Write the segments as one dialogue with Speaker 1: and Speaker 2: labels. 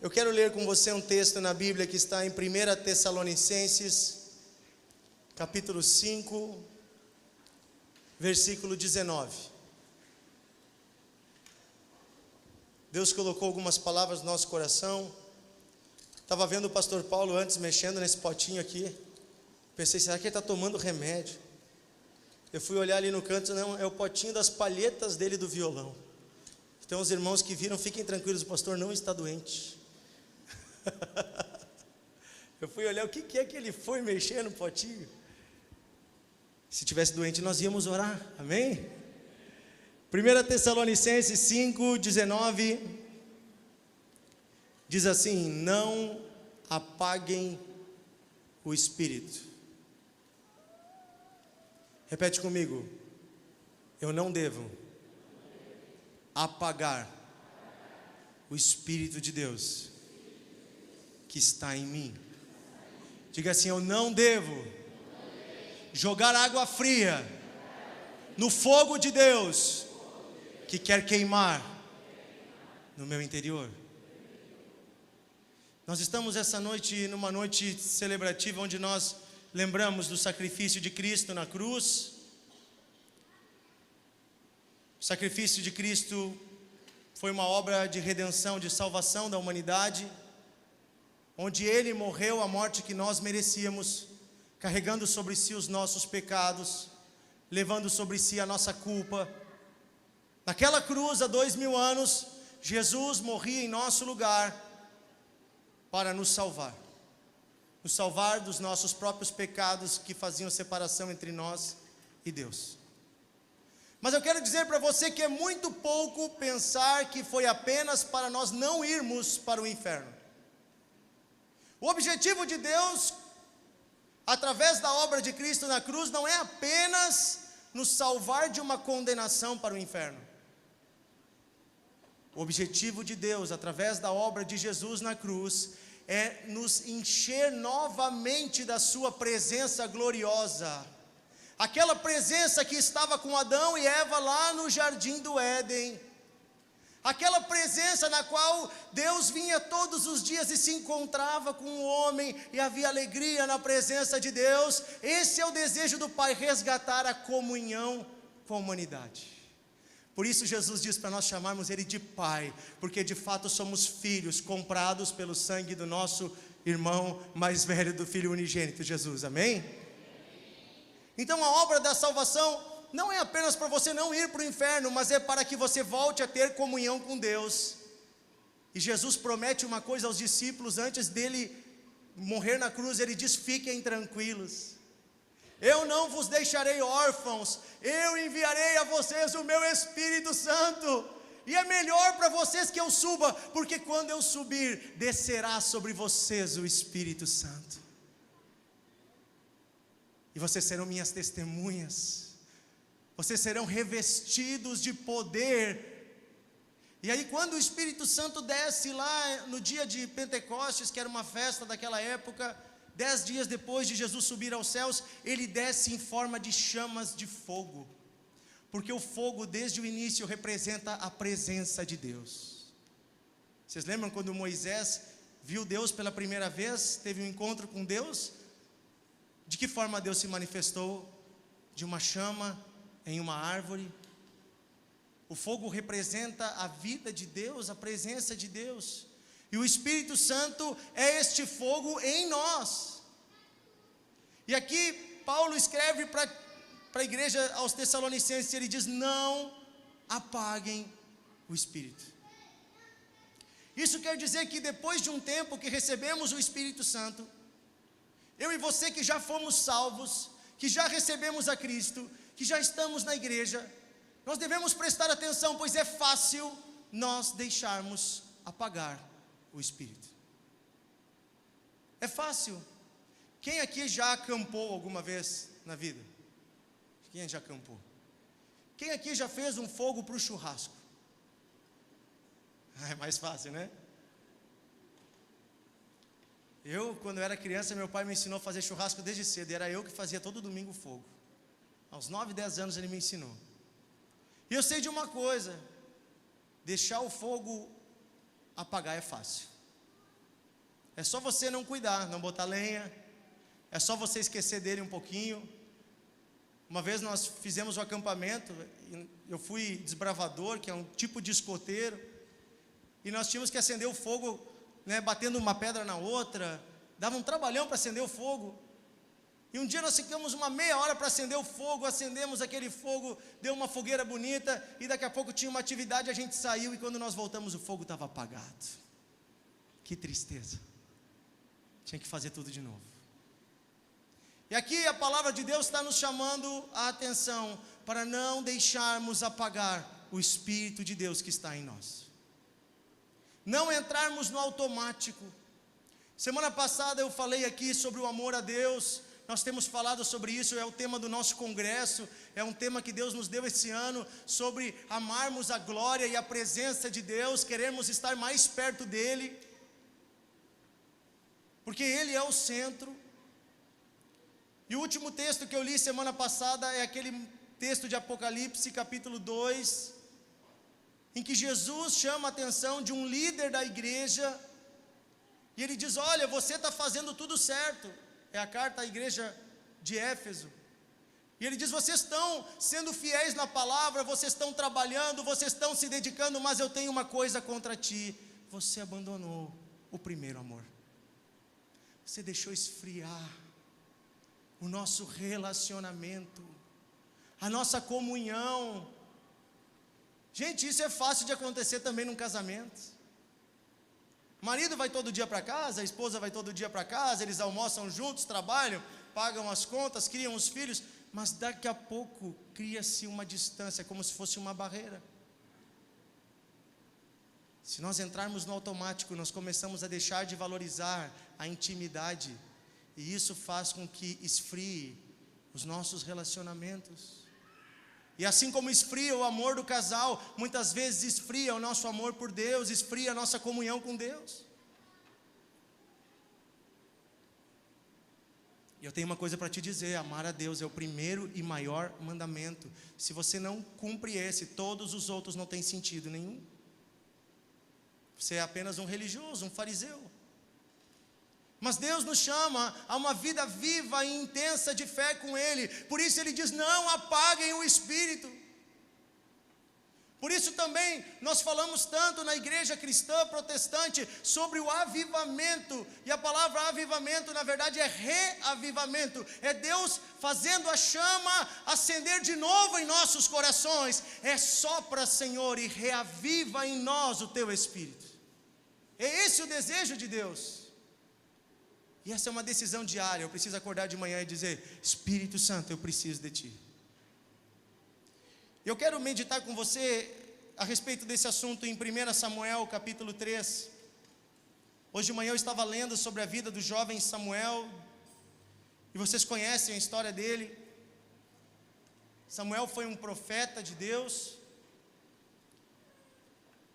Speaker 1: Eu quero ler com você um texto na Bíblia que está em 1 Tessalonicenses, capítulo 5, versículo 19. Deus colocou algumas palavras no nosso coração. Estava vendo o pastor Paulo antes mexendo nesse potinho aqui. Pensei, será que ele está tomando remédio? Eu fui olhar ali no canto, não, é o potinho das palhetas dele do violão. Então os irmãos que viram, fiquem tranquilos, o pastor não está doente. Eu fui olhar o que é que ele foi mexer no potinho. Se tivesse doente nós íamos orar, amém? 1 Tessalonicenses 5, 19 diz assim: não apaguem o espírito. Repete comigo: eu não devo apagar o Espírito de Deus que está em mim. Diga assim: eu não devo jogar água fria no fogo de Deus que quer queimar no meu interior. Nós estamos essa noite numa noite celebrativa onde nós lembramos do sacrifício de Cristo na cruz. O sacrifício de Cristo foi uma obra de redenção, de salvação da humanidade, onde Ele morreu a morte que nós merecíamos, carregando sobre si os nossos pecados, levando sobre si a nossa culpa. Naquela cruz, há 2000 anos, Jesus morria em nosso lugar para nos salvar dos nossos próprios pecados que faziam separação entre nós e Deus. Mas eu quero dizer para você que é muito pouco pensar que foi apenas para nós não irmos para o inferno. O objetivo de Deus, através da obra de Cristo na cruz, não é apenas nos salvar de uma condenação para o inferno. O objetivo de Deus, através da obra de Jesus na cruz, é nos encher novamente da sua presença gloriosa. Aquela presença que estava com Adão e Eva lá no jardim do Éden. Aquela presença na qual Deus vinha todos os dias e se encontrava com o homem e havia alegria na presença de Deus. Esse é o desejo do Pai, resgatar a comunhão com a humanidade. Por isso Jesus diz para nós chamarmos Ele de Pai, porque de fato somos filhos comprados pelo sangue do nosso irmão mais velho, do Filho unigênito Jesus, amém? Então a obra da salvação não é apenas para você não ir para o inferno, mas é para que você volte a ter comunhão com Deus. E Jesus promete uma coisa aos discípulos antes dele morrer na cruz. Ele diz: fiquem tranquilos, eu não vos deixarei órfãos, eu enviarei a vocês o meu Espírito Santo. E é melhor para vocês que eu suba, porque quando eu subir, descerá sobre vocês o Espírito Santo. E vocês serão minhas testemunhas, vocês serão revestidos de poder. E aí quando o Espírito Santo desce lá no dia de Pentecostes, que era uma festa daquela época, 10 dias depois de Jesus subir aos céus, Ele desce em forma de chamas de fogo, porque o fogo desde o início representa a presença de Deus. Vocês lembram quando Moisés viu Deus pela primeira vez, teve um encontro com Deus? De que forma Deus se manifestou? De uma chama em uma árvore. O fogo representa a vida de Deus, a presença de Deus. E o Espírito Santo é este fogo em nós. E aqui Paulo escreve para a igreja aos Tessalonicenses, ele diz: não apaguem o Espírito. Isso quer dizer que depois de um tempo que recebemos o Espírito Santo, eu e você que já fomos salvos, que já recebemos a Cristo, que já estamos na igreja, nós devemos prestar atenção, pois é fácil nós deixarmos apagar o Espírito. É fácil. Quem aqui já acampou alguma vez na vida? Quem já acampou? Quem aqui já fez um fogo para o churrasco? É mais fácil, né? Eu, quando era criança, meu pai me ensinou a fazer churrasco desde cedo. E era eu que fazia todo domingo fogo. Aos 9, 10 anos ele me ensinou. E eu sei de uma coisa: deixar o fogo apagar é fácil. É só você não cuidar, não botar lenha. É só você esquecer dele um pouquinho. Uma vez nós fizemos um acampamento, eu fui desbravador, que é um tipo de escoteiro, e nós tínhamos que acender o fogo, né, batendo uma pedra na outra, dava um trabalhão para acender o fogo. E um dia nós ficamos uma meia hora para acender o fogo, acendemos aquele fogo, deu uma fogueira bonita, e daqui a pouco tinha uma atividade, a gente saiu, e quando nós voltamos o fogo estava apagado. Que tristeza. Tinha que fazer tudo de novo. E aqui a palavra de Deus está nos chamando a atenção para não deixarmos apagar o Espírito de Deus que está em nós. Não entrarmos no automático. Semana passada eu falei aqui sobre o amor a Deus. Nós temos falado sobre isso, é o tema do nosso congresso, é um tema que Deus nos deu esse ano, sobre amarmos a glória e a presença de Deus, queremos estar mais perto dEle, porque Ele é o centro. E o último texto que eu li semana passada é aquele texto de Apocalipse, capítulo 2, em que Jesus chama a atenção de um líder da igreja, e ele diz: olha, você está fazendo tudo certo. É a carta à igreja de Éfeso. E ele diz: vocês estão sendo fiéis na palavra, vocês estão trabalhando, vocês estão se dedicando, mas eu tenho uma coisa contra ti: você abandonou o primeiro amor. Você deixou esfriar o nosso relacionamento, a nossa comunhão. Gente, isso é fácil de acontecer também num casamento. O marido vai todo dia para casa, a esposa vai todo dia para casa, eles almoçam juntos, trabalham, pagam as contas, criam os filhos, mas daqui a pouco cria-se uma distância, como se fosse uma barreira. Se nós entrarmos no automático, nós começamos a deixar de valorizar a intimidade, e isso faz com que esfrie os nossos relacionamentos. E assim como esfria o amor do casal, muitas vezes esfria o nosso amor por Deus, esfria a nossa comunhão com Deus. E eu tenho uma coisa para te dizer: amar a Deus é o primeiro e maior mandamento. Se você não cumpre esse, todos os outros não têm sentido nenhum. Você é apenas um religioso, um fariseu. Mas Deus nos chama a uma vida viva e intensa de fé com Ele. Por isso Ele diz: não apaguem o Espírito. Por isso também nós falamos tanto na igreja cristã protestante sobre o avivamento. E a palavra avivamento na verdade é reavivamento. É Deus fazendo a chama acender de novo em nossos corações. É sopra, Senhor, e reaviva em nós o Teu Espírito. É esse o desejo de Deus. E essa é uma decisão diária. Eu preciso acordar de manhã e dizer: Espírito Santo, eu preciso de Ti. Eu quero meditar com você a respeito desse assunto em 1 Samuel capítulo 3. Hoje de manhã eu estava lendo sobre a vida do jovem Samuel, e vocês conhecem a história dele. Samuel foi um profeta de Deus.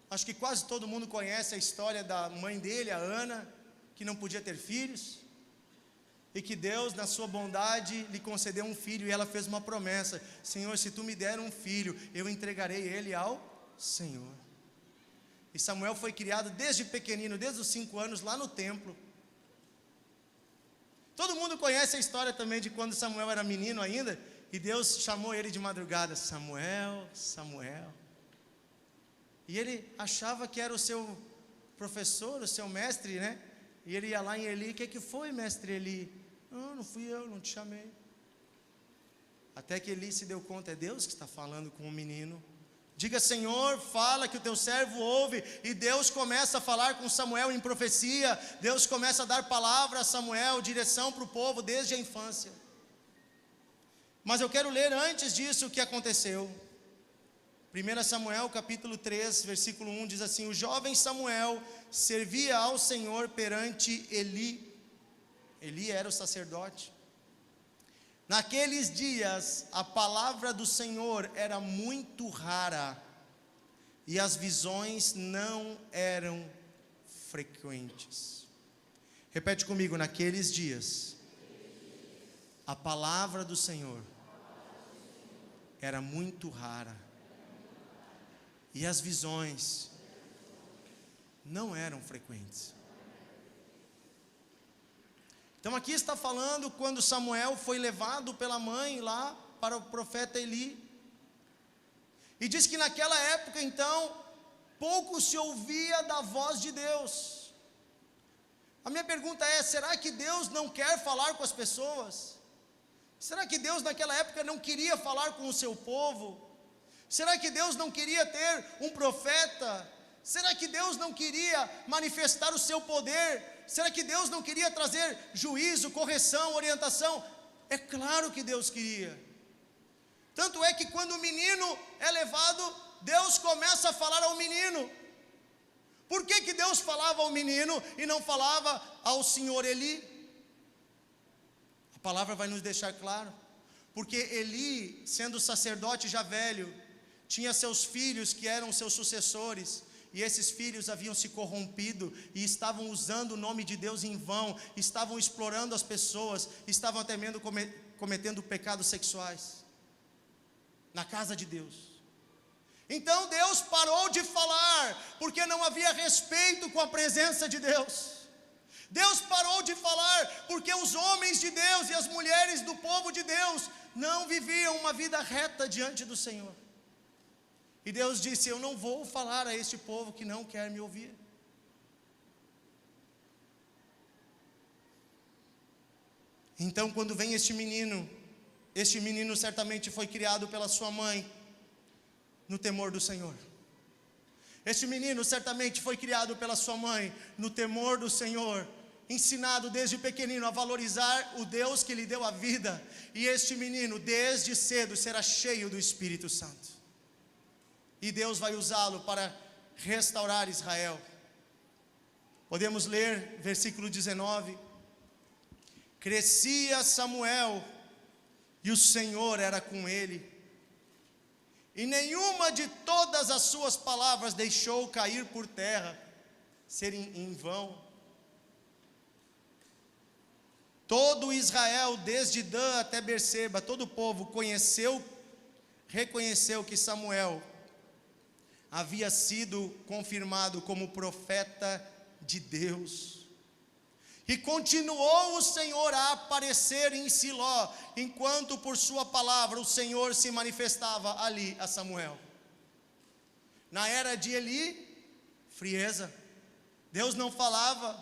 Speaker 1: Acho que quase todo mundo conhece a história da mãe dele, a Ana, que não podia ter filhos, e que Deus, na sua bondade, lhe concedeu um filho, e ela fez uma promessa: Senhor, se Tu me der um filho, eu entregarei ele ao Senhor. E Samuel foi criado desde pequenino, desde os 5 anos, lá no templo. Todo mundo conhece a história também de quando Samuel era menino ainda, e Deus chamou ele de madrugada: Samuel, Samuel. E ele achava que era o seu professor, o seu mestre, né? E ele ia lá em Eli: o que foi, mestre Eli? Não fui eu, não te chamei. Até que Eli se deu conta: é Deus que está falando com o menino. Diga: Senhor, fala que o teu servo ouve. E Deus começa a falar com Samuel em profecia. Deus começa a dar palavra a Samuel, direção para o povo desde a infância. Mas eu quero ler antes disso o que aconteceu. 1 Samuel capítulo 3, versículo 1 diz assim: o jovem Samuel servia ao Senhor perante Eli. Eli era o sacerdote. Naqueles dias a palavra do Senhor era muito rara, e as visões não eram frequentes. Repete comigo: naqueles dias a palavra do Senhor era muito rara, e as visões não eram frequentes. Então aqui está falando quando Samuel foi levado pela mãe lá para o profeta Eli. E diz que naquela época então, pouco se ouvia da voz de Deus. A minha pergunta é, será que Deus não quer falar com as pessoas? Será que Deus naquela época não queria falar com o seu povo? Será que Deus não queria ter um profeta? Será que Deus não queria manifestar o seu poder? Será que Deus não queria trazer juízo, correção, orientação? É claro que Deus queria. Tanto é que quando o menino é levado, Deus começa a falar ao menino. Por que Deus falava ao menino e não falava ao senhor Eli? A palavra vai nos deixar claro. Porque Eli, sendo sacerdote já velho, tinha seus filhos que eram seus sucessores. E esses filhos haviam se corrompido e estavam usando o nome de Deus em vão, estavam explorando as pessoas, estavam até mesmo cometendo pecados sexuais na casa de Deus. Então Deus parou de falar, porque não havia respeito com a presença de Deus. Deus parou de falar, porque os homens de Deus e as mulheres do povo de Deus não viviam uma vida reta diante do Senhor. E Deus disse, eu não vou falar a este povo que não quer me ouvir. Então quando vem este menino certamente foi criado pela sua mãe, no temor do Senhor. Este menino certamente foi criado pela sua mãe, no temor do Senhor, ensinado desde pequenino a valorizar o Deus que lhe deu a vida. E este menino desde cedo será cheio do Espírito Santo. E Deus vai usá-lo para restaurar Israel. Podemos ler versículo 19. Crescia Samuel, e o Senhor era com ele. E nenhuma de todas as suas palavras deixou cair por terra, serem em vão. Todo Israel, desde Dan até Berseba, todo o povo reconheceu que Samuel havia sido confirmado como profeta de Deus. E continuou o Senhor a aparecer em Siló, enquanto por sua palavra o Senhor se manifestava ali a Samuel. Na era de Eli, frieza. Deus não falava.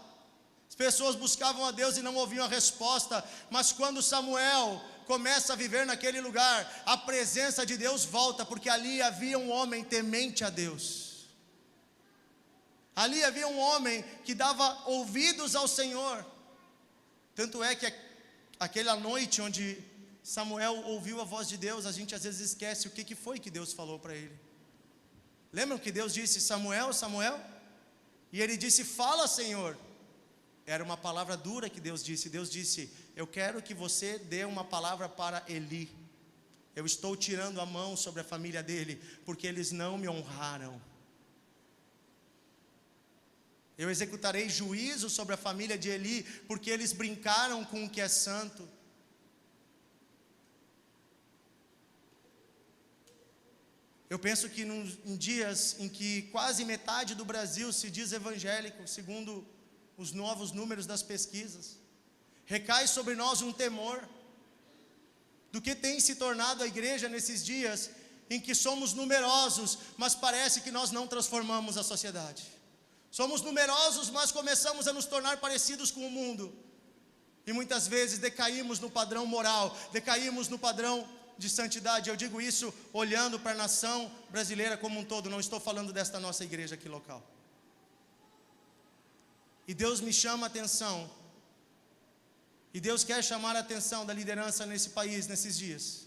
Speaker 1: As pessoas buscavam a Deus e não ouviam a resposta. Mas quando Samuel começa a viver naquele lugar, a presença de Deus volta, porque ali havia um homem temente a Deus. Ali havia um homem que dava ouvidos ao Senhor. Tanto é que aquela noite onde Samuel ouviu a voz de Deus, a gente às vezes esquece o que foi que Deus falou para ele. Lembram que Deus disse, Samuel, Samuel? E ele disse, fala, Senhor. Era uma palavra dura que Deus disse. Deus disse, eu quero que você dê uma palavra para Eli. Eu estou tirando a mão sobre a família dele, porque eles não me honraram. Eu executarei juízo sobre a família de Eli, porque eles brincaram com o que é santo. Eu penso que em dias em que quase metade do Brasil se diz evangélico, segundo os novos números das pesquisas, recai sobre nós um temor do que tem se tornado a igreja nesses dias em que somos numerosos, mas parece que nós não transformamos a sociedade. Somos numerosos, mas começamos a nos tornar parecidos com o mundo. E muitas vezes decaímos no padrão moral, decaímos no padrão de santidade. Eu digo isso olhando para a nação brasileira como um todo, não estou falando desta nossa igreja aqui local. E Deus me chama a atenção, e Deus quer chamar a atenção da liderança nesse país, nesses dias,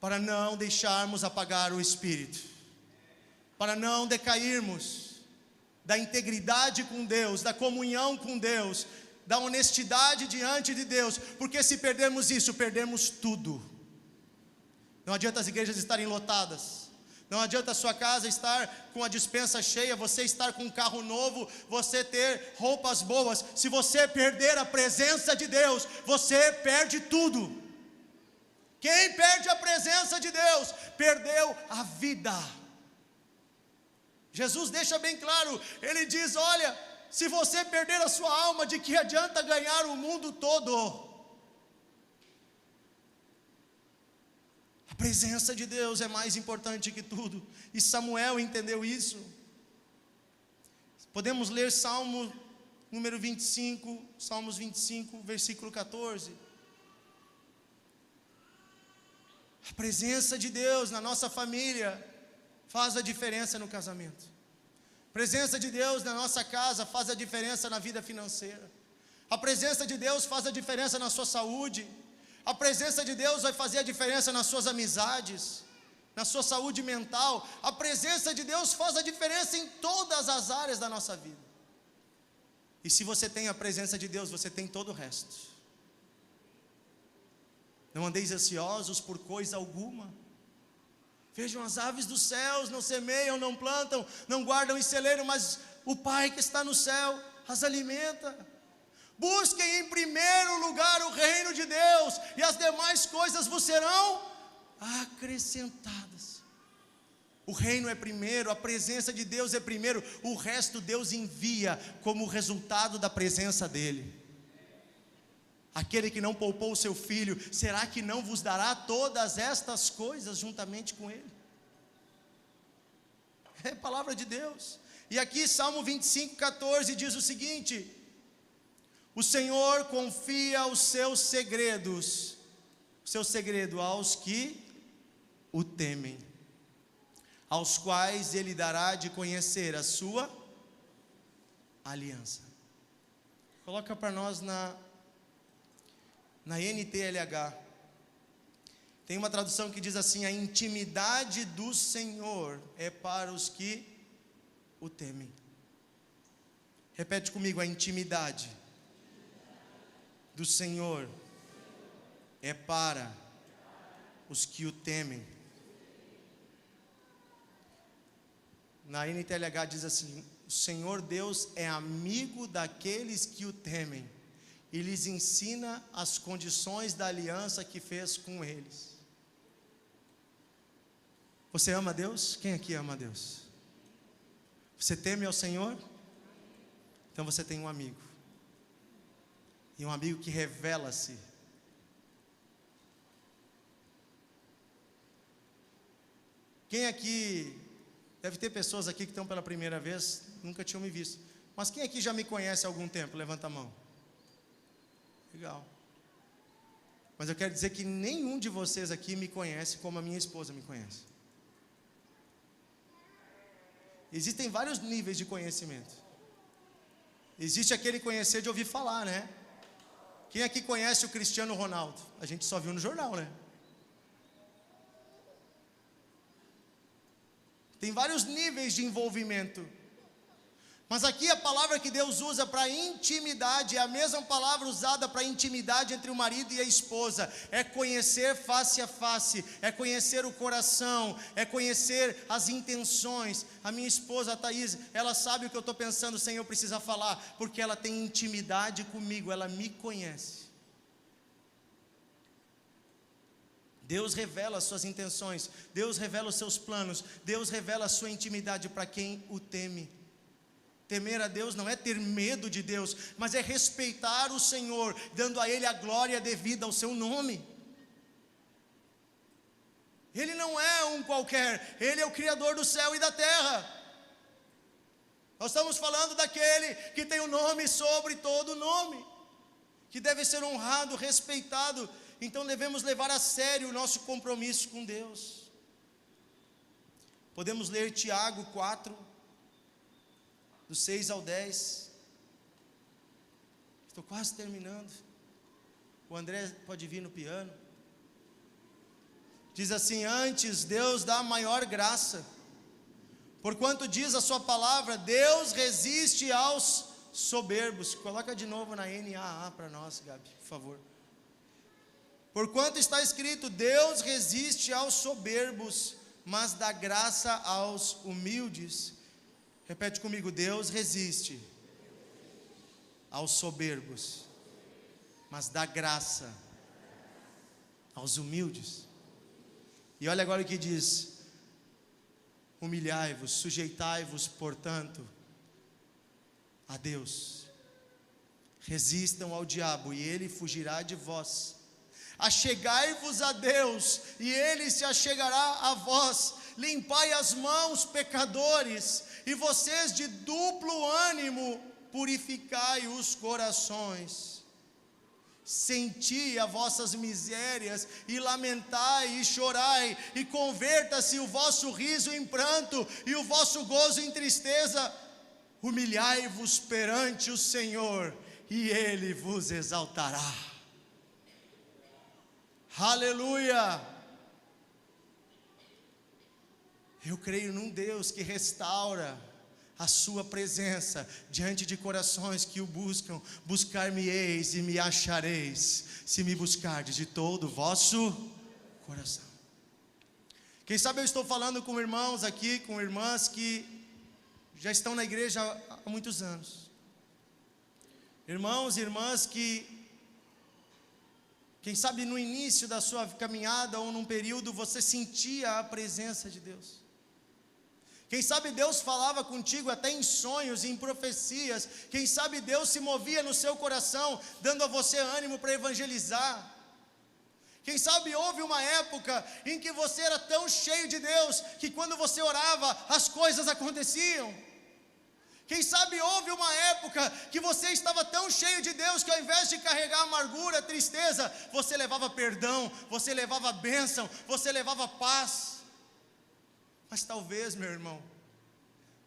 Speaker 1: para não deixarmos apagar o Espírito, para não decairmos da integridade com Deus, da comunhão com Deus, da honestidade diante de Deus, porque se perdermos isso, perdemos tudo. Não adianta as igrejas estarem lotadas, não adianta a sua casa estar com a despensa cheia, você estar com um carro novo, você ter roupas boas. Se você perder a presença de Deus, você perde tudo. Quem perde a presença de Deus, perdeu a vida. Jesus deixa bem claro, ele diz, olha, se você perder a sua alma, de que adianta ganhar o mundo todo? A presença de Deus é mais importante que tudo, e Samuel entendeu isso. Podemos ler Salmo número 25, Salmos 25, versículo 14. A presença de Deus na nossa família faz a diferença no casamento. A presença de Deus na nossa casa faz a diferença na vida financeira. A presença de Deus faz a diferença na sua saúde. A presença de Deus vai fazer a diferença nas suas amizades, na sua saúde mental. A presença de Deus faz a diferença em todas as áreas da nossa vida. E se você tem a presença de Deus, você tem todo o resto. Não andeis ansiosos por coisa alguma. Vejam as aves dos céus, não semeiam, não plantam, não guardam em celeiro, mas o Pai que está no céu as alimenta. Busquem em primeiro lugar o reino de Deus, e as demais coisas vos serão acrescentadas. O reino é primeiro, a presença de Deus é primeiro, o resto Deus envia como resultado da presença dEle. Aquele que não poupou o seu filho, será que não vos dará todas estas coisas juntamente com Ele? É a palavra de Deus. E aqui Salmo 25, 14 diz o seguinte: o Senhor confia os seus segredos, o seu segredo aos que o temem, aos quais Ele dará de conhecer a sua aliança. Coloca para nós na NTLH. Tem uma tradução que diz assim: a intimidade do Senhor é para os que o temem. Repete comigo: a intimidade do Senhor é para os que o temem. Na NTLH diz assim: o Senhor Deus é amigo daqueles que o temem e lhes ensina as condições da aliança que fez com eles. Você ama a Deus? Quem aqui ama a Deus? Você teme ao Senhor? Então você tem um amigo. E um amigo que revela-se. Quem aqui, deve ter pessoas aqui que estão pela primeira vez, nunca tinham me visto. Mas quem aqui já me conhece há algum tempo? Levanta a mão. Legal. Mas eu quero dizer que nenhum de vocês aqui me conhece como a minha esposa me conhece. Existem vários níveis de conhecimento. Existe aquele conhecer de ouvir falar, né? Quem aqui conhece o Cristiano Ronaldo? A gente só viu no jornal, né? Tem vários níveis de envolvimento. Mas aqui a palavra que Deus usa para intimidade é a mesma palavra usada para intimidade entre o marido e a esposa. É conhecer face a face, é conhecer o coração, é conhecer as intenções. A minha esposa, a Thaís, ela sabe o que eu estou pensando sem eu precisar falar, porque ela tem intimidade comigo, ela me conhece. Deus revela as suas intenções, Deus revela os seus planos, Deus revela a sua intimidade para quem o teme. Temer a Deus não é ter medo de Deus, mas é respeitar o Senhor, dando a Ele a glória devida ao seu nome. Ele não é um qualquer, Ele é o Criador do céu e da terra. Nós estamos falando daquele que tem o nome sobre todo nome, que deve ser honrado, respeitado. Então devemos levar a sério o nosso compromisso com Deus. Podemos ler Tiago 4, do 6 ao 10. Estou quase terminando. O André pode vir no piano. Diz assim: antes Deus dá maior graça, porquanto diz a sua palavra, Deus resiste aos soberbos. Coloca de novo na NAA para nós, Gabi, por favor. Porquanto está escrito, Deus resiste aos soberbos, mas dá graça aos humildes. Repete comigo: Deus resiste aos soberbos, mas dá graça aos humildes. E olha agora o que diz: humilhai-vos, sujeitai-vos, portanto, a Deus. Resistam ao diabo e ele fugirá de vós. Achegai-vos a Deus e ele se achegará a vós. Limpai as mãos, pecadores, e vocês de duplo ânimo, purificai os corações. Senti as vossas misérias, e lamentai e chorai, e converta-se o vosso riso em pranto, e o vosso gozo em tristeza. Humilhai-vos perante o Senhor, e Ele vos exaltará. Aleluia! Eu creio num Deus que restaura a sua presença diante de corações que o buscam. Buscar-me-eis e me achareis, se me buscardes de todo o vosso coração. Quem sabe eu estou falando com irmãos aqui, com irmãs que já estão na igreja há muitos anos. Irmãos e irmãs que, quem sabe no início da sua caminhada ou num período você sentia a presença de Deus. Quem sabe Deus falava contigo até em sonhos e em profecias. Quem sabe Deus se movia no seu coração, dando a você ânimo para evangelizar. Quem sabe houve uma época em que você era tão cheio de Deus, que quando você orava, as coisas aconteciam. Quem sabe houve uma época que você estava tão cheio de Deus, que ao invés de carregar amargura, tristeza, você levava perdão, você levava bênção, você levava paz. Mas talvez, meu irmão,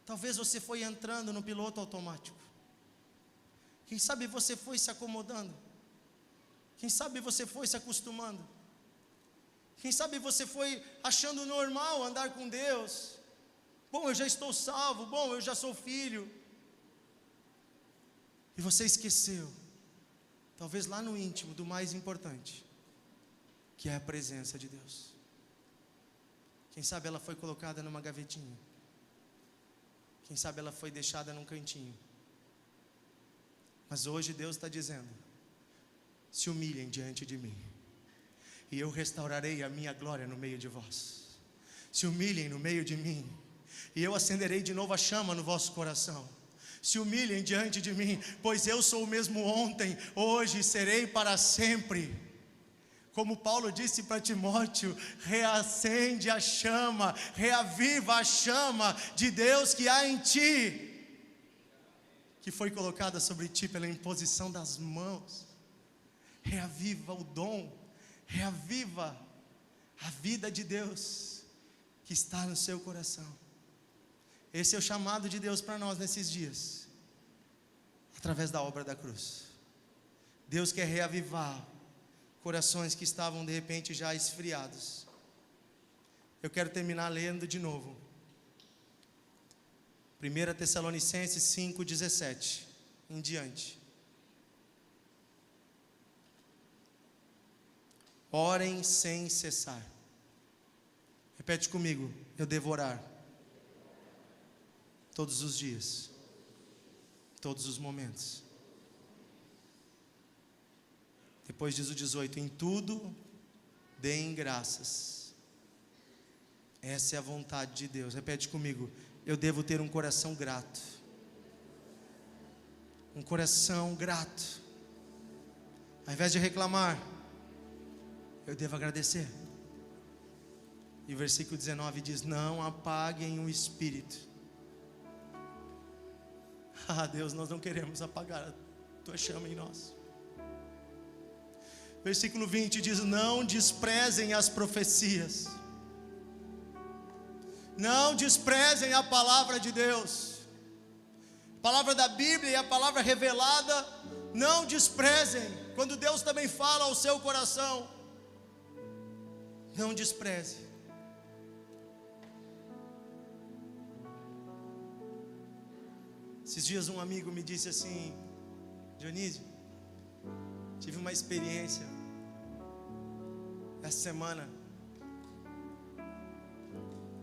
Speaker 1: talvez você foi entrando no piloto automático. Quem sabe você foi se acomodando. Quem sabe você foi se acostumando. Quem sabe você foi achando normal andar com Deus. Bom, eu já estou salvo, bom, eu já sou filho. E você esqueceu, talvez lá no íntimo, do mais importante, que é a presença de Deus. Quem sabe ela foi colocada numa gavetinha. Quem sabe ela foi deixada num cantinho. Mas hoje Deus está dizendo: se humilhem diante de mim, e eu restaurarei a minha glória no meio de vós. Se humilhem no meio de mim, e eu acenderei de novo a chama no vosso coração. Se humilhem diante de mim, pois eu sou o mesmo ontem, hoje, serei para sempre. Como Paulo disse para Timóteo: reacende a chama, reaviva a chama de Deus que há em ti, que foi colocada sobre ti pela imposição das mãos. Reaviva o dom, reaviva a vida de Deus que está no seu coração. Esse é o chamado de Deus para nós nesses dias, através da obra da cruz. Deus quer reavivar corações que estavam de repente já esfriados. Eu quero terminar lendo de novo 1 Tessalonicenses 5:17 em diante. Orem sem cessar. Repete comigo: eu devo orar todos os dias, todos os momentos. Depois diz o 18: em tudo deem graças. Essa é a vontade de Deus. Repete comigo: eu devo ter um coração grato. Um coração grato. Ao invés de reclamar, eu devo agradecer. E o versículo 19 diz: não apaguem o espírito. Deus, nós não queremos apagar a tua chama em nós. Versículo 20 diz: não desprezem as profecias. Não desprezem a palavra de Deus. A palavra da Bíblia e a palavra revelada, não desprezem. Quando Deus também fala ao seu coração, não despreze. Esses dias um amigo me disse assim: Dionísio, tive uma experiência essa semana.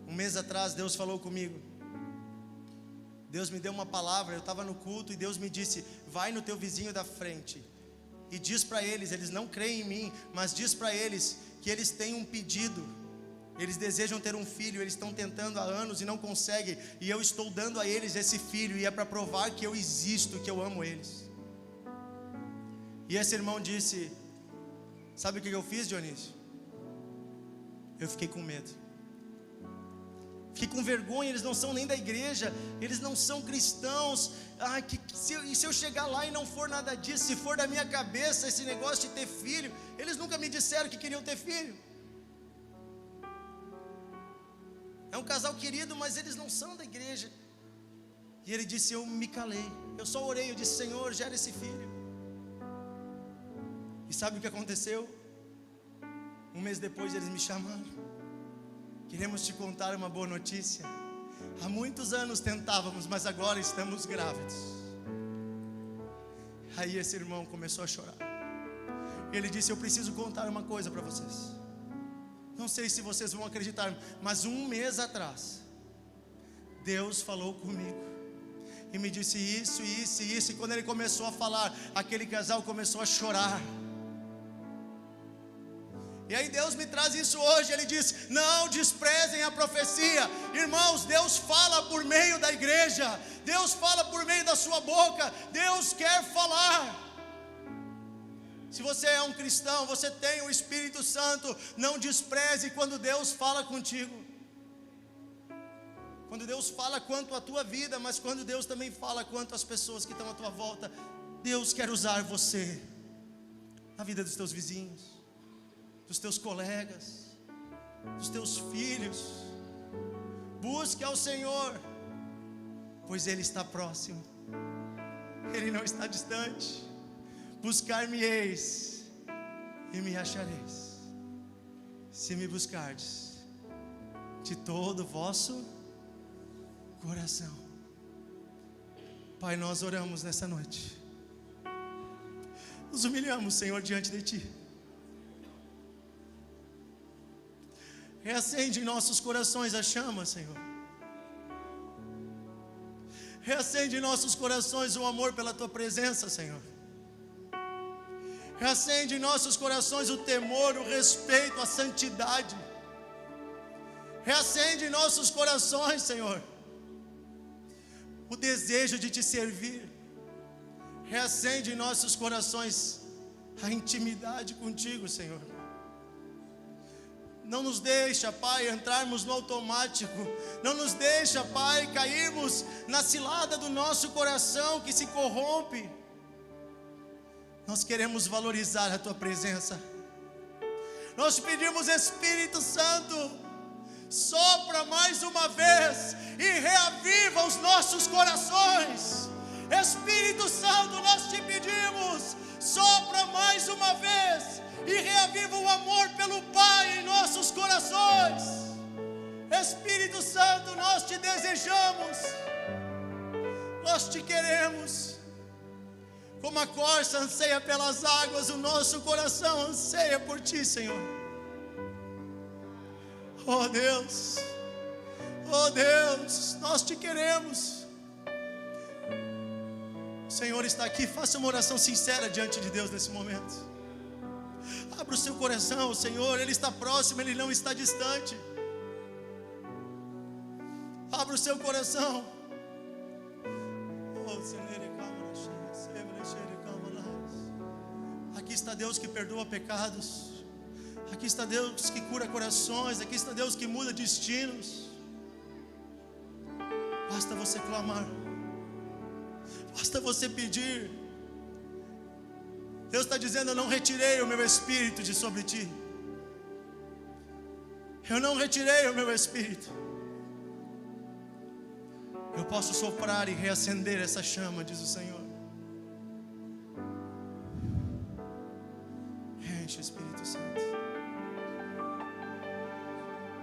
Speaker 1: Um mês atrás Deus falou comigo. Deus me deu uma palavra. Eu estava no culto e Deus me disse: vai no teu vizinho da frente e diz para eles, eles não creem em mim, mas diz para eles que eles têm um pedido Eles desejam ter um filho, eles estão tentando há anos e não conseguem, e eu estou dando a eles esse filho, e é para provar que eu existo, que eu amo eles. E esse irmão disse: sabe o que eu fiz, Dionísio? Eu fiquei com medo, fiquei com vergonha. Eles não são nem da igreja, eles não são cristãos. Se eu chegar lá e não for nada disso, se for da minha cabeça esse negócio de ter filho, eles nunca me disseram que queriam ter filho. É um casal querido, mas eles não são da igreja. E ele disse: eu me calei, eu só orei, eu disse: Senhor, gera esse filho. E sabe o que aconteceu? Um mês depois eles me chamaram: queremos te contar uma boa notícia. Há muitos anos tentávamos, mas agora estamos grávidos. Aí esse irmão começou a chorar. Ele disse: eu preciso contar uma coisa para vocês. Não sei se vocês vão acreditar, mas um mês atrás Deus falou comigo e me disse isso, isso e isso. E quando ele começou a falar, aquele casal começou a chorar. E aí Deus me traz isso hoje. Ele diz: não desprezem a profecia. Irmãos, Deus fala por meio da igreja, Deus fala por meio da sua boca, Deus quer falar. Se você é um cristão, você tem o Espírito Santo, não despreze quando Deus fala contigo. Quando Deus fala quanto à tua vida, mas quando Deus também fala quanto às pessoas que estão à tua volta. Deus quer usar você na vida dos teus vizinhos, dos teus colegas, dos teus filhos. Busque ao Senhor, pois Ele está próximo, Ele não está distante. Buscar-me-eis e me achareis, se me buscardes de todo o vosso coração. Pai, nós oramos nessa noite, nos humilhamos, Senhor, diante de Ti. Reacende em nossos corações a chama, Senhor. Reacende em nossos corações o amor pela Tua presença, Senhor. Reacende em nossos corações o temor, o respeito, a santidade. Reacende em nossos corações, Senhor, o desejo de Te servir. Reacende em nossos corações a intimidade contigo, Senhor. Não nos deixa, Pai, entrarmos no automático. Não nos deixa, Pai, cairmos na cilada do nosso coração que se corrompe. Nós queremos valorizar a Tua presença. Nós pedimos: Espírito Santo, sopra mais uma vez e reaviva os nossos corações. Espírito Santo, nós Te pedimos, sopra mais uma vez e reaviva o amor pelo Pai em nossos corações. Espírito Santo, nós Te desejamos, nós Te queremos. Como a corça anseia pelas águas, o nosso coração anseia por Ti, Senhor. Oh Deus, nós Te queremos. O Senhor está aqui, faça uma oração sincera diante de Deus nesse momento. Abra o seu coração, o Senhor, Ele está próximo, Ele não está distante. Abra o seu coração. Oh Senhor, aqui está Deus que perdoa pecados. Aqui está Deus que cura corações. Aqui está Deus que muda destinos. Basta você clamar, basta você pedir. Deus está dizendo: eu não retirei o meu Espírito de sobre ti. Eu não retirei o meu Espírito. Eu posso soprar e reacender essa chama, diz o Senhor. Enche, Espírito Santo.